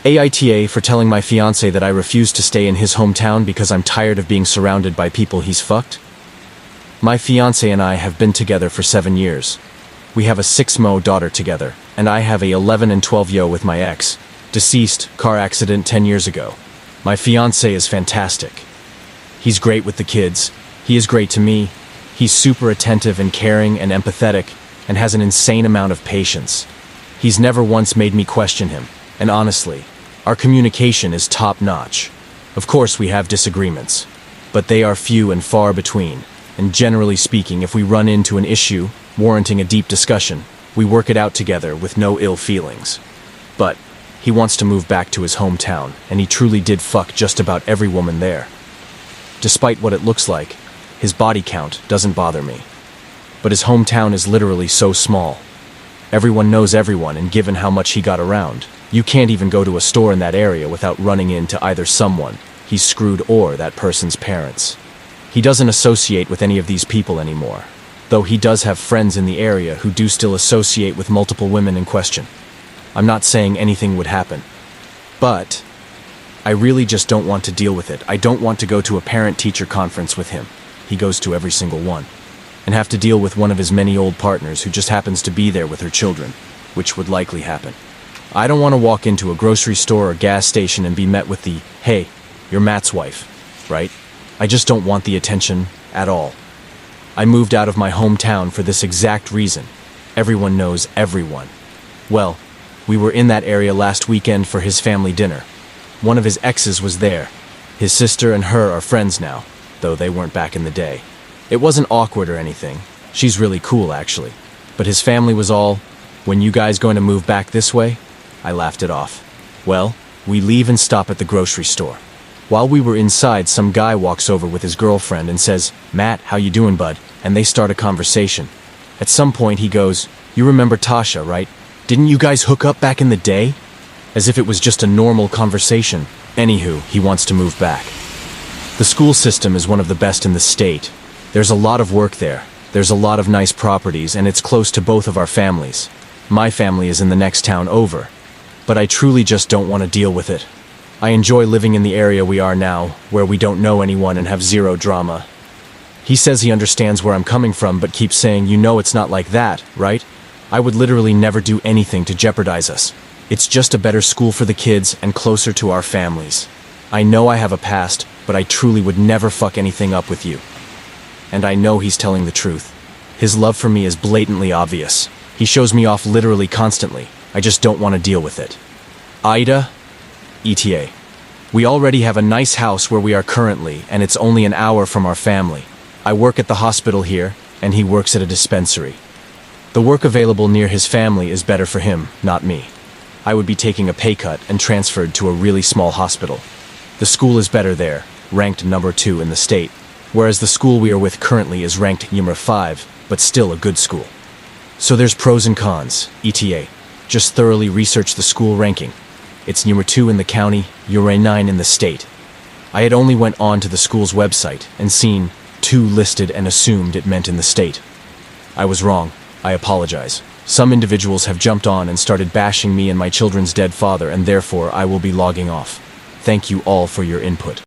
AITA for telling my fiancé that I refuse to stay in his hometown because I'm tired of being surrounded by people he's fucked. My fiancé and I have been together for 7 years. We have a 6-mo daughter together, and I have a 11 and 12-yo with my ex. Deceased, car accident 10 years ago. My fiancé is fantastic. He's great with the kids. He is great to me. He's super attentive and caring and empathetic, and has an insane amount of patience. He's never once made me question him, and honestly, our communication is top-notch. Of course we have disagreements, but they are few and far between, and generally speaking, if we run into an issue warranting a deep discussion, we work it out together with no ill feelings. But he wants to move back to his hometown, and he truly did fuck just about every woman there. Despite what it looks like, his body count doesn't bother me. But his hometown is literally so small. Everyone knows everyone, and given how much he got around, you can't even go to a store in that area without running into either someone he's screwed or that person's parents. He doesn't associate with any of these people anymore, though he does have friends in the area who do still associate with multiple women in question. I'm not saying anything would happen, but I really just don't want to deal with it. I don't want to go to a parent-teacher conference with him. He goes to every single one, and have to deal with one of his many old partners who just happens to be there with her children, which would likely happen. I don't want to walk into a grocery store or gas station and be met with the, "Hey, you're Matt's wife," right? I just don't want the attention at all. I moved out of my hometown for this exact reason. Everyone knows everyone. Well, we were in that area last weekend for his family dinner. One of his exes was there. His sister and her are friends now, though they weren't back in the day. It wasn't awkward or anything. She's really cool, actually. But his family was all, "When you guys going to move back this way?" I laughed it off. Well, we leave and stop at the grocery store. While we were inside, some guy walks over with his girlfriend and says, "Matt, how you doing, bud?" And they start a conversation. At some point he goes, "You remember Tasha, right? Didn't you guys hook up back in the day?" As if it was just a normal conversation. Anywho, he wants to move back. The school system is one of the best in the state. There's a lot of work there. There's a lot of nice properties, and it's close to both of our families. My family is in the next town over. But I truly just don't want to deal with it. I enjoy living in the area we are now, where we don't know anyone and have zero drama. He says he understands where I'm coming from, but keeps saying, "You know it's not like that, right?" I would literally never do anything to jeopardize us. It's just a better school for the kids and closer to our families. I know I have a past, but I truly would never fuck anything up with you. And I know he's telling the truth. His love for me is blatantly obvious. He shows me off literally constantly. I just don't want to deal with it. AITA, ETA. We already have a nice house where we are currently, and it's only an hour from our family. I work at the hospital here, and he works at a dispensary. The work available near his family is better for him, not me. I would be taking a pay cut and transferred to a really small hospital. The school is better there, ranked number 2 in the state, whereas the school we are with currently is ranked number 5, but still a good school. So there's pros and cons, ETA. Just thoroughly research the school ranking. It's number 2 in the county, number 9 in the state. I had only went on to the school's website and seen 2 listed and assumed it meant in the state. I was wrong. I apologize. Some individuals have jumped on and started bashing me and my children's dead father, and therefore I will be logging off. Thank you all for your input.